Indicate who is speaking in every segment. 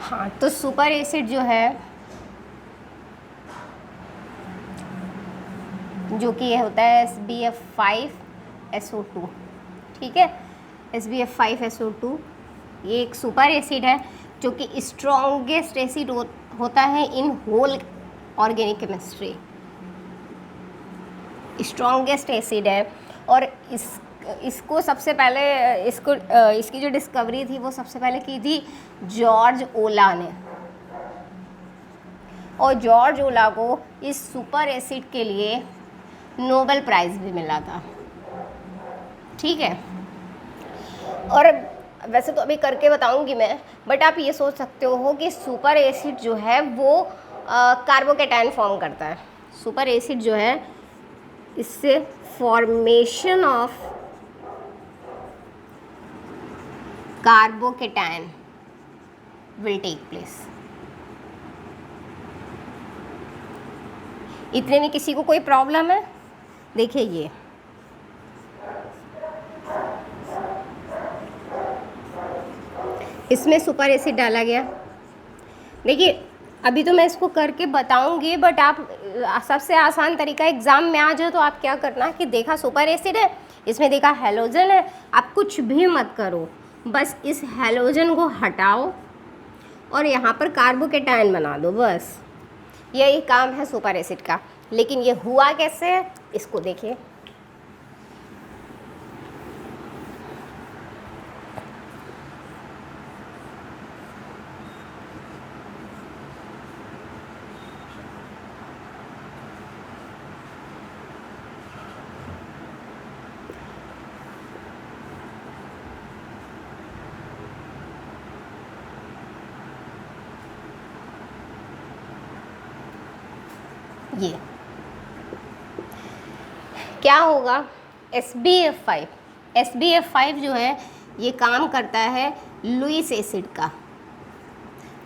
Speaker 1: हाँ, तो super acid जो है, जो कि ये होता है SbF5SO2, ठीक है। SbF5SO2 ये एक सुपर एसिड है जो कि स्ट्रॉन्गेस्ट एसिड होता है in whole organic chemistry, strongest acid है। और इसको सबसे पहले इसकी जो डिस्कवरी थी वो सबसे पहले की थी जॉर्ज ओला ने, और जॉर्ज ओला को इस सुपर एसिड के लिए नोबेल प्राइज़ भी मिला था, ठीक है। और वैसे तो अभी करके बताऊंगी मैं, बट आप ये सोच सकते हो कि सुपर एसिड जो है वो कार्बोकेटायन फॉर्म करता है। सुपर एसिड जो है इससे formation of carbocation will take place. इतने में किसी को कोई प्रॉब्लम है? देखिए ये इसमें सुपर एसिड डाला गया। देखिए अभी तो मैं इसको करके बताऊंगी, बट आप सबसे आसान तरीका एग्ज़ाम में आ जाए तो आप क्या करना कि देखा सुपर एसिड है, इसमें देखा हैलोजन है, आप कुछ भी मत करो, बस इस हैलोजन को हटाओ और यहाँ पर कार्बोकेटायन बना दो, बस यही काम है सुपर एसिड का। लेकिन ये हुआ कैसे है इसको देखिए। ये क्या होगा, SbF5 जो है ये काम करता है लुईस एसिड का।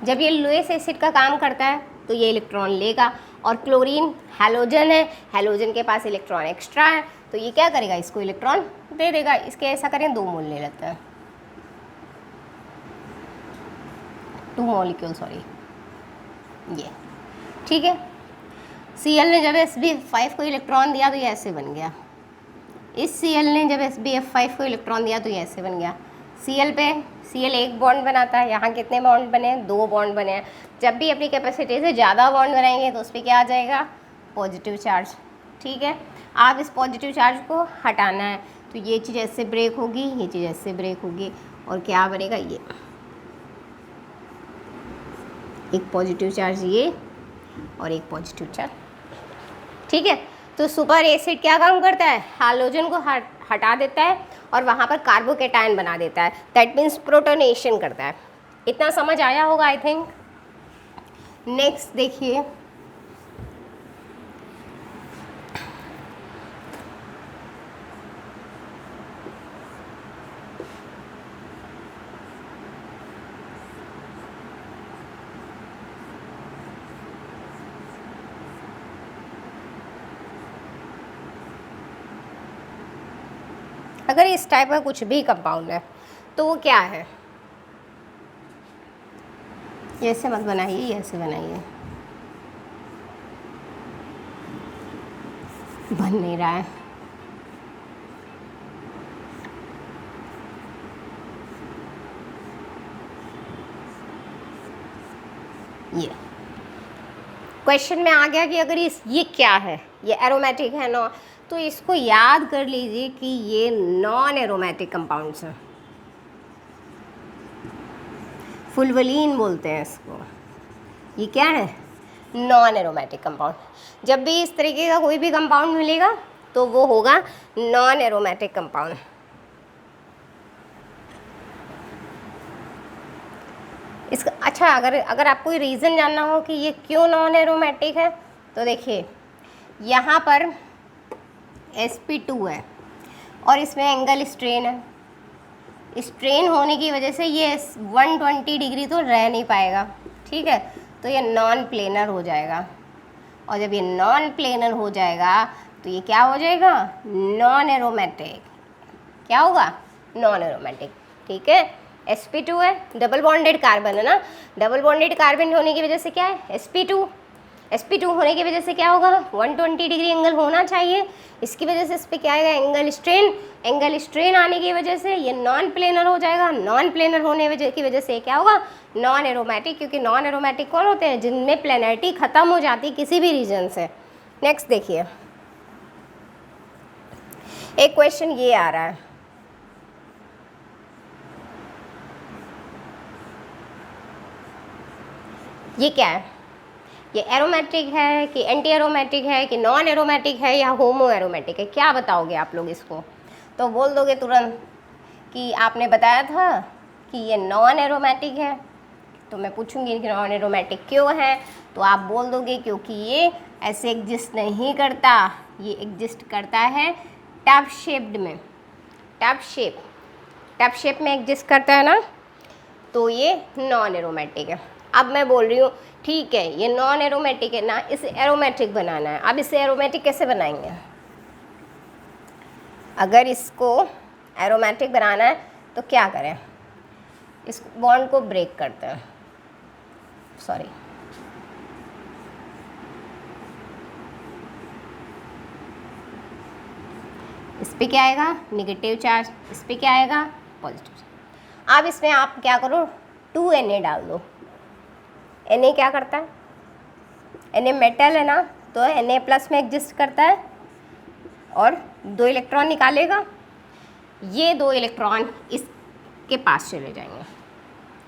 Speaker 1: जब ये लुईस एसिड का काम करता है तो ये इलेक्ट्रॉन लेगा, और क्लोरीन हैलोजन है, हैलोजन के पास इलेक्ट्रॉन एक्स्ट्रा है, तो ये क्या करेगा, इसको इलेक्ट्रॉन दे देगा। इसके ऐसा करें 2 मोल ले लेते हैं, 2 मॉलिक्यूल सॉरी, ये ठीक है। Cl ने जब SbF5 को इलेक्ट्रॉन दिया तो ये ऐसे बन गया। इस Cl ने जब SbF5 को इलेक्ट्रॉन दिया तो ये ऐसे बन गया। Cl पे Cl एक बॉन्ड बनाता है, यहाँ कितने बॉन्ड बने हैं, 2 बॉन्ड बने हैं। जब भी अपनी कैपेसिटी से ज़्यादा बॉन्ड बनाएंगे तो उस पर क्या आ जाएगा, पॉजिटिव चार्ज, ठीक है। आप इस पॉजिटिव चार्ज को हटाना है, तो ये चीज़ ऐसे ब्रेक होगी, ये चीज़ ऐसे ब्रेक होगी, और क्या बनेगा, ये एक पॉजिटिव चार्ज ये और एक पॉजिटिव चार्ज, ठीक है। तो सुपर एसिड क्या काम करता है, हैलोजन को हटा देता है और वहाँ पर कार्बोकेटायन बना देता है, दैट मीन्स प्रोटोनेशन करता है। इतना समझ आया होगा आई थिंक। नेक्स्ट देखिए, अगर इस टाइप का कुछ भी कंपाउंड है तो वो क्या है, ये ऐसे मत बनाइए, ये ऐसे बनाइए, बन नहीं रहा है। ये क्वेश्चन में आ गया कि अगर ये क्या है, ये एरोमेटिक है ना, तो इसको याद कर लीजिए कि ये नॉन एरोमेटिक कंपाउंड्स हैं, फुलवलीन बोलते हैं इसको। ये क्या है, नॉन एरोमेटिक कंपाउंड। जब भी इस तरीके का कोई भी कंपाउंड मिलेगा तो वो होगा नॉन एरोमेटिक कंपाउंड। इसका अच्छा, अगर आपको रीज़न जानना हो कि ये क्यों नॉन एरोमेटिक है, तो देखिए यहाँ पर sp2 है और इसमें एंगल स्ट्रेन है। स्ट्रेन होने की वजह से ये 120 डिग्री तो रह नहीं पाएगा, ठीक है, तो ये नॉन प्लेनर हो जाएगा। और जब ये नॉन प्लेनर हो जाएगा तो ये क्या हो जाएगा, नॉन एरोमेटिक। क्या होगा, नॉन एरोमेटिक, ठीक है। sp2 है, डबल बॉन्डेड कार्बन है ना, डबल बॉन्डेड कार्बन होने की वजह से क्या है sp2, sp2 होने की वजह से क्या होगा 120 डिग्री एंगल होना चाहिए, इसकी वजह से इस पर क्या आएगा एंगल स्ट्रेन आने की वजह से ये नॉन प्लेनर हो जाएगा, नॉन प्लेनर होने की वजह से क्या होगा नॉन एरोमेटिक, क्योंकि नॉन एरोमेटिक कौन होते हैं जिनमें प्लेनरिटी खत्म हो जाती किसी भी रीजन से। नेक्स्ट देखिए, एक क्वेश्चन ये आ रहा है, ये क्या है, ये एरोमेटिक है कि एंटी एरोमेटिक है कि नॉन एरोमेटिक है या होमो एरोमेटिक है, क्या बताओगे आप लोग इसको? तो बोल दोगे तुरंत कि आपने बताया था कि ये नॉन एरोमेटिक है, तो मैं पूछूंगी कि नॉन एरोमेटिक क्यों है, तो आप बोल दोगे क्योंकि ये ऐसे एग्जिस्ट नहीं करता, ये एग्जिस्ट करता है टब शेप्ड में, टब शेप में एग्जिस्ट करता है ना, तो ये नॉन एरोमेटिक है। अब मैं बोल रही हूँ ठीक है ये नॉन एरोमेटिक है ना, इसे एरोमेटिक बनाना है, अब इसे एरोमेटिक कैसे बनाएंगे? अगर इसको एरोमेटिक बनाना है तो क्या करें, इस बॉन्ड को ब्रेक करते हैं, सॉरी इस पे क्या आएगा नेगेटिव चार्ज, इस पे क्या आएगा पॉजिटिव चार्ज। अब इसमें आप क्या करो 2Na डाल दो, Na क्या करता है, Na मेटल है ना, तो Na प्लस में एग्जिस्ट करता है और 2 इलेक्ट्रॉन निकालेगा, ये 2 इलेक्ट्रॉन इसके पास चले जाएंगे,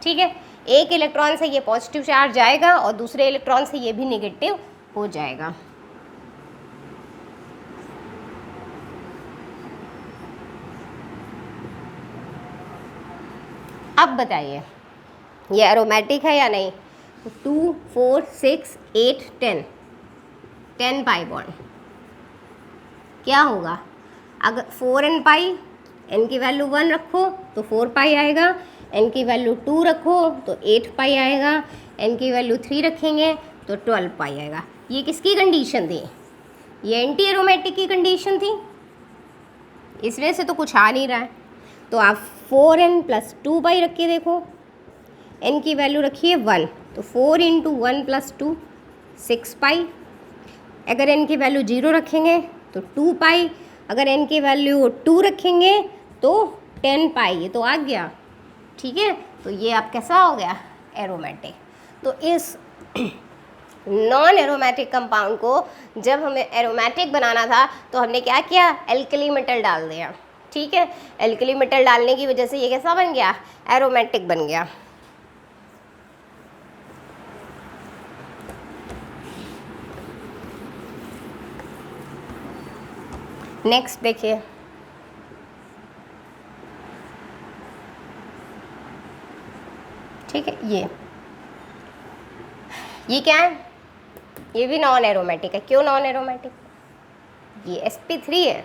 Speaker 1: ठीक है, एक इलेक्ट्रॉन से ये पॉजिटिव चार्ज जाएगा और दूसरे इलेक्ट्रॉन से ये भी नेगेटिव हो जाएगा। अब बताइए ये एरोमेटिक है या नहीं, तो 2 4 6 8 10 पाई बॉन्ड क्या होगा, अगर 4n पाई, n की वैल्यू 1 रखो तो 4 पाई आएगा, n की वैल्यू 2 रखो तो 8 पाई आएगा, n की वैल्यू 3 रखेंगे तो 12 पाई आएगा। ये किसकी कंडीशन थी, ये एंटी एरोमेटिक की कंडीशन थी, इस वजह से तो कुछ आ नहीं रहा है, तो आप 4n + 2 पाई रख के देखो, n की वैल्यू रखिए 1, तो 4 × 1 + 2 6 पाई, अगर n की वैल्यू 0 रखेंगे तो 2 पाई, अगर n की वैल्यू 2 रखेंगे तो 10 पाई, ये तो आ गया, ठीक है, तो ये अब कैसा हो गया एरोमेटिक। तो इस नॉन एरोमेटिक कंपाउंड को जब हमें एरोमेटिक बनाना था तो हमने क्या किया एल्कली मेटल डाल दिया, ठीक है, एल्कली मेटल डालने की वजह से ये कैसा बन गया एरोमेटिक बन गया। नेक्स्ट देखिए, ठीक है, ये क्या है, ये भी नॉन एरोमेटिक है, क्यों नॉन एरोमेटिक, ये sp3 है,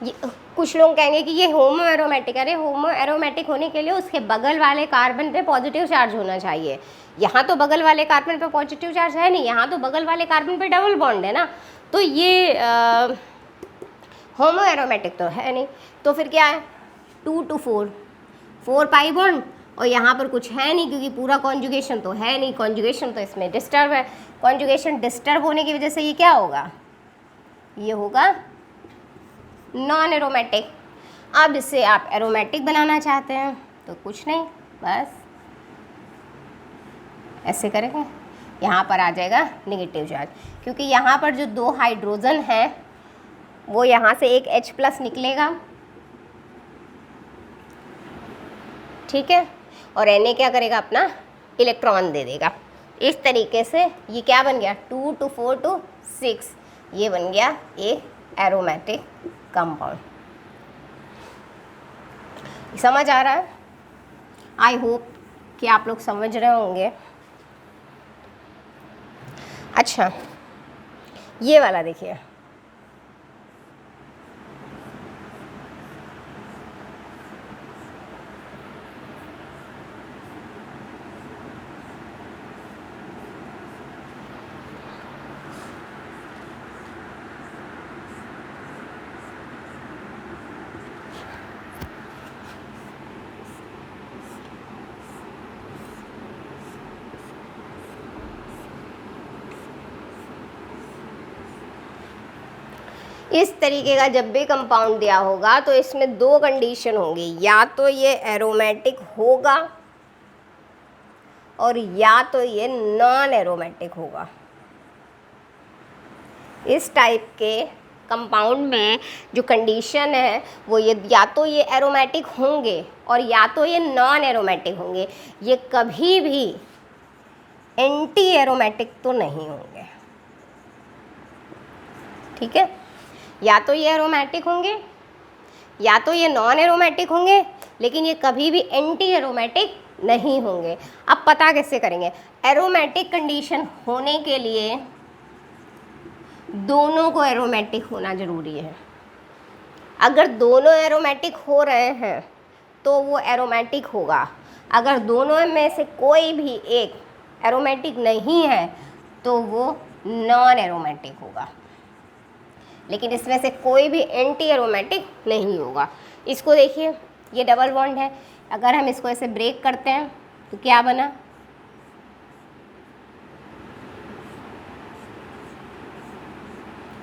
Speaker 1: ये कुछ लोग कहेंगे कि ये होमो एरोमेटिक, अरे होमो एरोमेटिक होने के लिए उसके बगल वाले कार्बन पे पॉजिटिव चार्ज होना चाहिए, यहाँ तो बगल वाले कार्बन पे पॉजिटिव चार्ज है नहीं, यहाँ तो बगल वाले कार्बन पे डबल बॉन्ड है ना, तो ये होमो एरोमेटिक तो है नहीं, तो फिर क्या है 2 to 4 पाई बॉन्ड, और यहाँ पर कुछ है नहीं क्योंकि पूरा कॉन्जुगेशन तो है नहीं, कॉन्जुगेशन तो इसमें डिस्टर्ब है, कॉन्जुगेशन डिस्टर्ब होने की वजह से ये क्या होगा, ये होगा नॉन एरोमेटिक। अब इसे आप एरोमेटिक बनाना चाहते हैं तो कुछ नहीं, बस ऐसे करेंगे, यहाँ पर आ जाएगा नेगेटिव चार्ज, क्योंकि यहाँ पर जो 2 हाइड्रोजन है वो यहाँ से एक H+ निकलेगा, ठीक है, और Na क्या करेगा अपना इलेक्ट्रॉन दे देगा, इस तरीके से ये क्या बन गया 2 to 4 to 6, ये बन गया एक एरोमेटिक कंपाउंड। समझ आ रहा है, आई होप कि आप लोग समझ रहे होंगे। अच्छा ये वाला देखिए, इस तरीके का जब भी कंपाउंड दिया होगा तो इसमें दो कंडीशन होंगी, या तो ये एरोमेटिक होगा और या तो ये नॉन एरोमेटिक होगा। इस टाइप के कंपाउंड में जो कंडीशन है वो ये या तो ये एरोमेटिक होंगे और या तो ये नॉन एरोमेटिक होंगे, ये कभी भी एंटी एरोमेटिक तो नहीं होंगे। ठीक है, या तो ये एरोमेटिक होंगे या तो ये नॉन एरोमेटिक होंगे, लेकिन ये कभी भी एंटी एरोमेटिक नहीं होंगे। अब पता कैसे करेंगे? एरोमेटिक कंडीशन होने के लिए दोनों को एरोमेटिक होना ज़रूरी है। अगर दोनों एरोमेटिक हो रहे हैं तो वो एरोमेटिक होगा। अगर दोनों में से कोई भी एक एरोमेटिक नहीं है तो वो नॉन एरोमेटिक होगा, लेकिन इसमें से कोई भी एंटी एरोमेटिक नहीं होगा। इसको देखिए, ये डबल बॉन्ड है, अगर हम इसको ऐसे ब्रेक करते हैं तो क्या बना?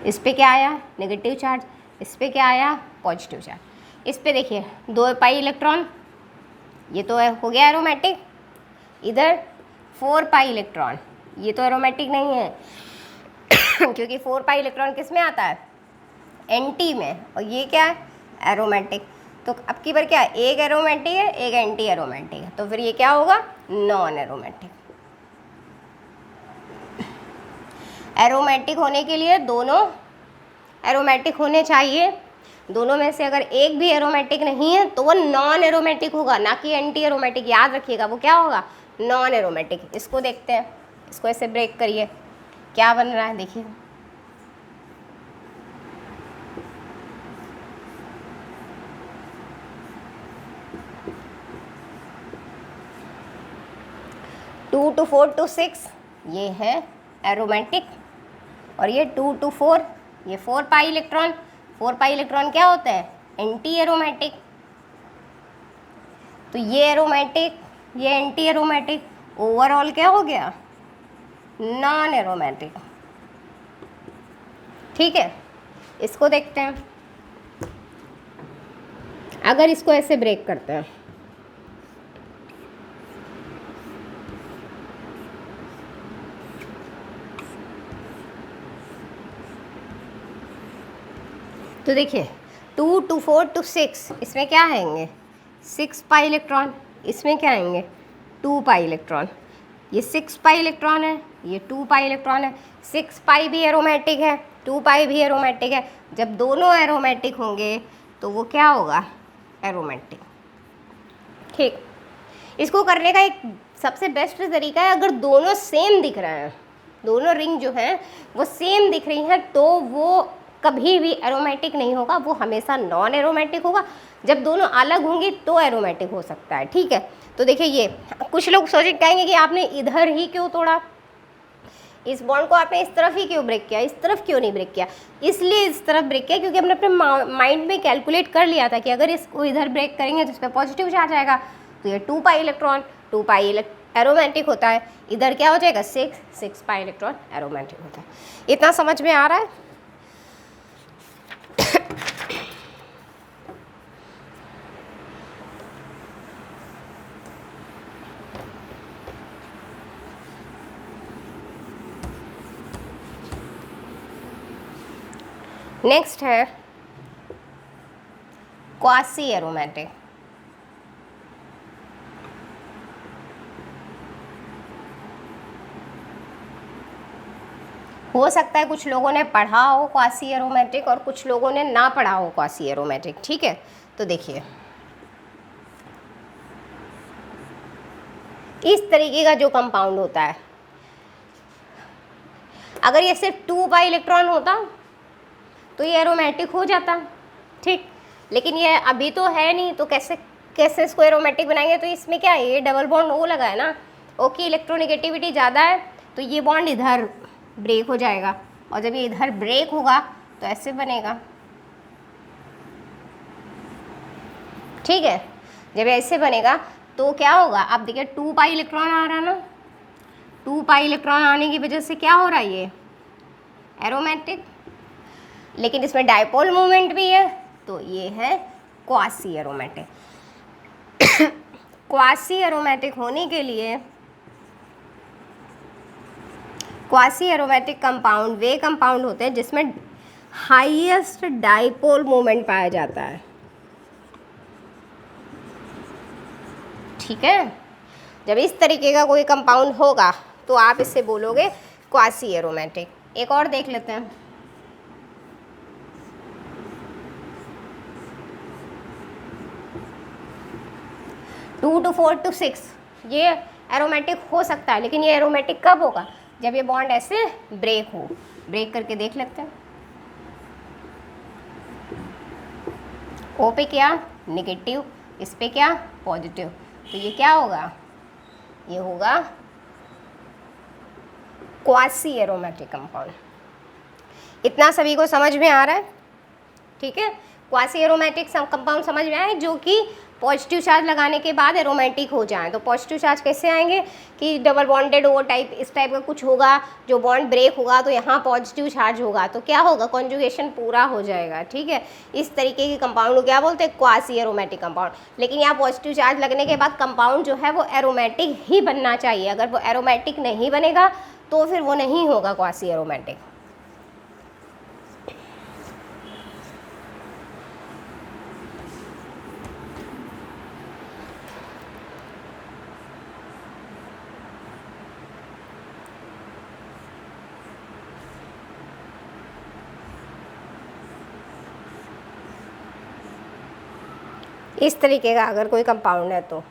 Speaker 1: इस पे क्या आया? Negative charge. इस पे क्या आया? Positive charge. इस पे देखिए 2 पाई इलेक्ट्रॉन, ये तो हो गया एरोमेटिक। इधर 4 पाई इलेक्ट्रॉन, ये तो एरोमेटिक नहीं है क्योंकि 4 पाई इलेक्ट्रॉन किस में आता है? एंटी में, और ये क्या है? एरोमेटिक। तो अब की बार क्या है? एक एरोमेटिक है, एक एंटी एरोमेटिक है, तो फिर ये क्या होगा? Non aromatic. एरोमेटिक होने के लिए दोनों एरोमेटिक होने चाहिए। दोनों में से अगर एक भी एरोमेटिक नहीं है तो वो नॉन एरोमेटिक होगा, ना कि एंटी एरोमेटिक। याद रखिएगा, वो क्या होगा? Non aromatic. इसको देखते हैं, इसको ऐसे ब्रेक करिए, क्या बन रहा है देखिए। टू टू 4 टू 6 ये है एरोमेटिक, और ये 2 to 4 ये 4 पाई इलेक्ट्रॉन। 4 पाई इलेक्ट्रॉन क्या होता है? Anti aromatic. तो ये एरोमेटिक, ये एंटी एरोमेटिक, ओवरऑल क्या हो गया? Non aromatic. ठीक है, इसको देखते हैं। अगर इसको ऐसे ब्रेक करते हैं तो देखिए 2 to 4 to 6 इसमें क्या आएंगे? 6 पाई इलेक्ट्रॉन। इसमें क्या आएंगे? 2 पाई इलेक्ट्रॉन। ये 6 पाई इलेक्ट्रॉन है, ये 2 पाई इलेक्ट्रॉन है। 6 पाई भी एरोमेटिक है, 2 पाई भी एरोमेटिक है। जब दोनों एरोमेटिक होंगे तो वो क्या होगा? एरोमेटिक। ठीक, इसको करने का एक सबसे बेस्ट तरीका है, अगर दोनों सेम दिख रहे हैं, दोनों रिंग जो हैं वो सेम दिख रही हैं, तो वो कभी भी एरोमेटिक नहीं होगा, वो हमेशा नॉन एरोमेटिक होगा। जब दोनों अलग होंगी तो एरोमेटिक हो सकता है। ठीक है, तो देखिए ये कुछ लोग सोचे कहेंगे कि आपने इधर ही क्यों तोड़ा, इस बॉन्ड को आपने इस तरफ ही क्यों ब्रेक किया, इस तरफ क्यों नहीं ब्रेक किया? इसलिए इस तरफ ब्रेक किया क्योंकि हमने अपने माइंड में कैलकुलेट कर लिया था कि अगर इसको इधर ब्रेक करेंगे तो इस पर पॉजिटिव चार्ज आएगा, तो ये 2 पाई इलेक्ट्रॉन, 2 पाई एरोमेटिक होता है। इधर क्या हो जाएगा? 6 पाई इलेक्ट्रॉन एरोमेटिक होता है। इतना समझ में आ रहा है? नेक्स्ट है क्वासी एरोमेटिक। हो सकता है कुछ लोगों ने पढ़ा हो क्वासी एरोमेटिक और कुछ लोगों ने ना पढ़ा हो क्वासी एरोमेटिक। ठीक है, तो देखिए इस तरीके का जो कंपाउंड होता है, अगर ये सिर्फ 2 पाई इलेक्ट्रॉन होता तो ये एरोमेटिक हो जाता। ठीक, लेकिन ये अभी तो है नहीं, तो कैसे इसको एरोमेटिक बनाएंगे? तो इसमें क्या है? ये डबल बॉन्ड ओ लगा है ना, ओ की इलेक्ट्रोनेगेटिविटी ज़्यादा है, तो ये बॉन्ड इधर ब्रेक हो जाएगा, और जब ये इधर ब्रेक होगा तो ऐसे बनेगा। ठीक है, जब ऐसे बनेगा तो क्या होगा? आप देखिए 2 पाई इलेक्ट्रॉन आ रहा है ना, 2 पाई इलेक्ट्रॉन आने की वजह से क्या हो रहा है? ये एरोमेटिक। लेकिन इसमें डायपोल मोमेंट भी है, तो ये है क्वासी एरोमेटिक। क्वासी एरोमेटिक होने के लिए क्वासी एरोमेटिक कंपाउंड वे कंपाउंड होते हैं जिसमें हाईएस्ट डायपोल मोमेंट पाया जाता है। ठीक है, जब इस तरीके का कोई कंपाउंड होगा तो आप इससे बोलोगे क्वासी एरोमेटिक। एक और देख लेते हैं। टू टू 4 टू 6 ये एरोमेटिक हो सकता है, लेकिन ये एरोमेटिक कब होगा? जब ये बॉन्ड ऐसे ब्रेक हो। ब्रेक करके देख लेते हैं। ओ पे क्या नेगेटिव, इस पे क्या पॉजिटिव, तो ये क्या होगा? ये होगा क्वासी एरोमेटिक कंपाउंड। इतना सभी को समझ में आ रहा है? ठीक है, क्वासी एरोमेटिक कंपाउंड समझ में आए जो कि पॉजिटिव चार्ज लगाने के बाद एरोमेटिक हो जाए। तो पॉजिटिव चार्ज कैसे आएंगे कि डबल बॉन्डेड ओ टाइप, इस टाइप का कुछ होगा, जो बॉन्ड ब्रेक होगा तो यहाँ पॉजिटिव चार्ज होगा, तो क्या होगा? कॉन्जुगेशन पूरा हो जाएगा। ठीक है, इस तरीके के कंपाउंड को क्या बोलते हैं? Quasi aromatic compound. लेकिन यहाँ पॉजिटिव चार्ज लगने के बाद कंपाउंड जो है वो एरोमेटिक ही बनना चाहिए। अगर वो एरोमेटिक नहीं बनेगा तो फिर वो नहीं होगा क्वासी एरोमेटिक। इस तरीके का अगर कोई कंपाउंड है तो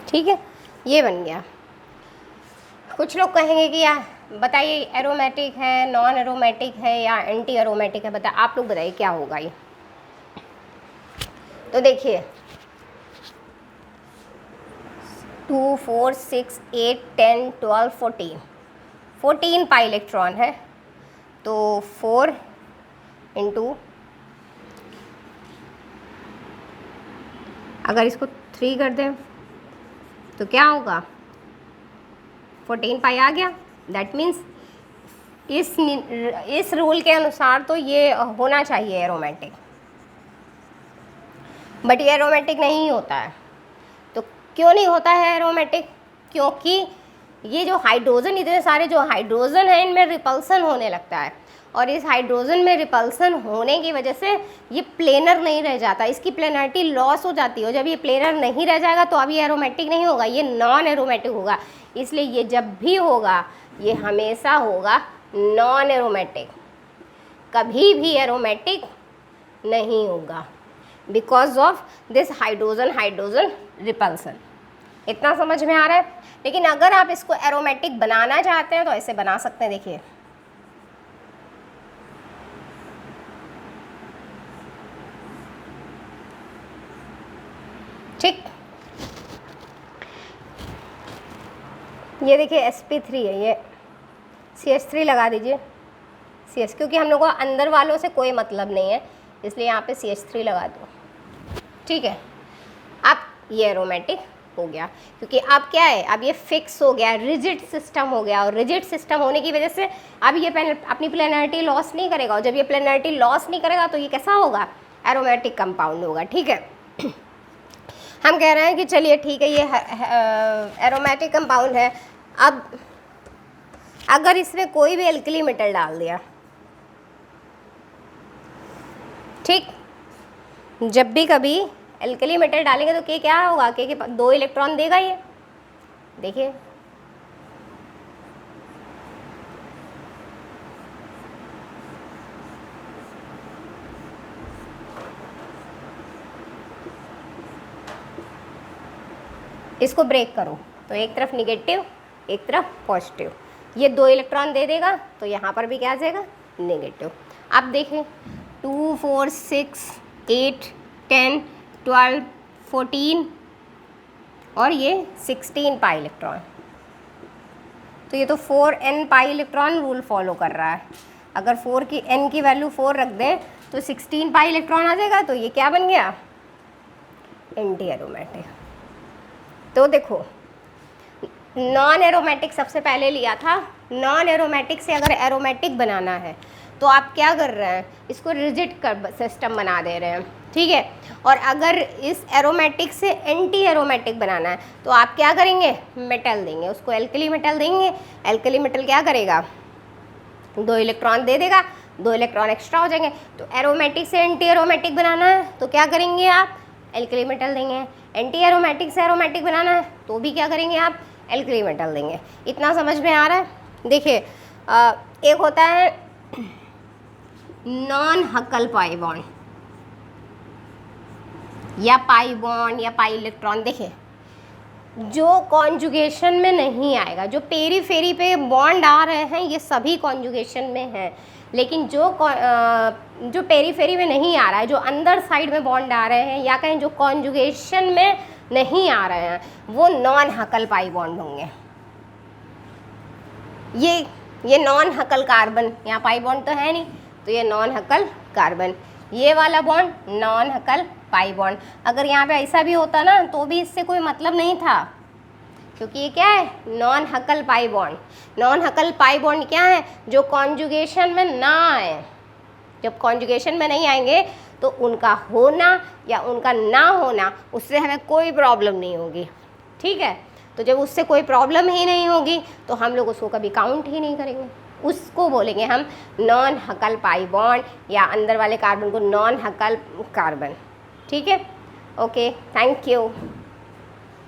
Speaker 1: ठीक है, ये बन गया। कुछ लोग कहेंगे कि यार बताइए एरोमेटिक है, नॉन एरोमेटिक है या एंटी एरोमेटिक है, बताइए आप लोग, बताइए क्या होगा ये। तो देखिए 2 4 6 8 10 12 14 पाई इलेक्ट्रॉन है, तो 4 इंटू, अगर इसको 3 कर दें तो क्या होगा? 14 पाई आ गया। दैट मीन्स इस रूल के अनुसार तो ये होना चाहिए एरोमेटिक, बट ये एरोमेटिक नहीं होता है। तो क्यों नहीं होता है एरोमेटिक? क्योंकि ये जो हाइड्रोजन, इतने सारे जो हाइड्रोजन हैं इनमें रिपल्सन होने लगता है, और इस हाइड्रोजन में रिपल्सन होने की वजह से ये प्लेनर नहीं रह जाता, इसकी प्लेनरिटी लॉस हो जाती है। और जब ये प्लेनर नहीं रह जाएगा तो अब ये एरोमेटिक नहीं होगा, ये नॉन एरोमेटिक होगा। इसलिए ये जब भी होगा ये हमेशा होगा नॉन एरोमेटिक, कभी भी एरोमेटिक नहीं होगा, because of this hydrogen repulsion. इतना समझ में आ रहा है? लेकिन अगर आप इसको एरोमेटिक बनाना चाहते हैं तो ऐसे बना सकते हैं। देखिए ठीक, ये देखिए sp3 है, ये CH3 लगा दीजिए, CS, क्योंकि हम लोग को अंदर वालों से कोई मतलब नहीं है, इसलिए यहाँ पे CH3 लगा दो। ठीक है, अब ये एरोमेटिक हो गया, क्योंकि अब क्या है, अब ये फिक्स हो गया, रिजिड सिस्टम हो गया, और रिजिड सिस्टम होने की वजह से अब ये अपनी प्लेनरिटी लॉस नहीं करेगा, और जब ये प्लेनरिटी लॉस नहीं करेगा तो ये कैसा होगा? एरोमेटिक कंपाउंड होगा। ठीक है, हम कह रहे हैं कि चलिए ठीक है, ये एरोमेटिक कंपाउंड है। अब अगर इसमें कोई भी एल्कली मेटल डाल दिया, ठीक, जब भी कभी एल्कली मेटल डालेंगे तो के क्या होगा? के 2 इलेक्ट्रॉन देगा ये। देखिए इसको ब्रेक करो तो एक तरफ निगेटिव, एक तरफ पॉजिटिव, ये 2 इलेक्ट्रॉन दे देगा, तो यहाँ पर भी क्या आ जाएगा? नेगेटिव। अब देखें 2 4 6 8 10 12 14 और ये 16 पाई इलेक्ट्रॉन, तो ये तो 4n pi electron rule follow कर रहा है। अगर 4 की n की वैल्यू 4 रख दें तो 16 पाई इलेक्ट्रॉन आ जाएगा, तो ये क्या बन गया? Anti aromatic. तो देखो नॉन एरोमेटिक सबसे पहले लिया था। नॉन एरोमेटिक से अगर एरोमेटिक बनाना है तो आप क्या कर रहे हैं, इसको रिजिड कर सिस्टम बना दे रहे हैं, ठीक है। और अगर इस एरोमेटिक से एंटी एरोमेटिक बनाना है तो आप क्या करेंगे, मेटल देंगे उसको, एल्कली मेटल देंगे। एल्कली मेटल क्या करेगा, 2 इलेक्ट्रॉन दे देगा, 2 इलेक्ट्रॉन एक्स्ट्रा हो जाएंगे। तो एरोमेटिक से एंटी एरोमेटिक बनाना है तो क्या करेंगे आप, एल्कली मेटल देंगे। एंटी एरोमेटिक से एरोमेटिक बनाना है तो भी क्या करेंगे आप, एल्कली मेटल देंगे। इतना समझ में आ रहा है। देखिए एक होता है नॉन हकल पाई बॉन्ड या पाई बॉन्ड या पाई इलेक्ट्रॉन। देखिए जो कॉन्जुगेशन में नहीं आएगा, जो पेरीफेरी पे बॉन्ड आ रहे हैं ये सभी कॉन्जुगेशन में हैं, लेकिन जो पेरीफेरी में नहीं आ रहा है, जो अंदर साइड में बॉन्ड आ रहे हैं या कहें जो कॉन्जुगेशन में नहीं आ रहे हैं, वो नॉन हकल पाई बॉन्ड होंगे। ये नॉन हकल कार्बन, यहाँ पाई बॉन्ड तो है नहीं तो ये नॉन हकल कार्बन, ये वाला bond non Huckel pi bond. अगर यहाँ पे ऐसा भी होता ना तो भी इससे कोई मतलब नहीं था, क्योंकि ये क्या है, non Huckel pi bond. Non Huckel pi bond क्या है, जो कॉन्जुगेशन में ना आए। जब कॉन्जुगेशन में नहीं आएंगे तो उनका होना या उनका ना होना उससे हमें कोई प्रॉब्लम नहीं होगी, ठीक है। तो जब उससे कोई प्रॉब्लम ही नहीं होगी तो हम लोग उसको कभी काउंट ही नहीं करेंगे, उसको बोलेंगे हम नॉन हकल पाई बॉन्ड या अंदर वाले कार्बन को नॉन हकल कार्बन, ठीक है। Okay, thank you.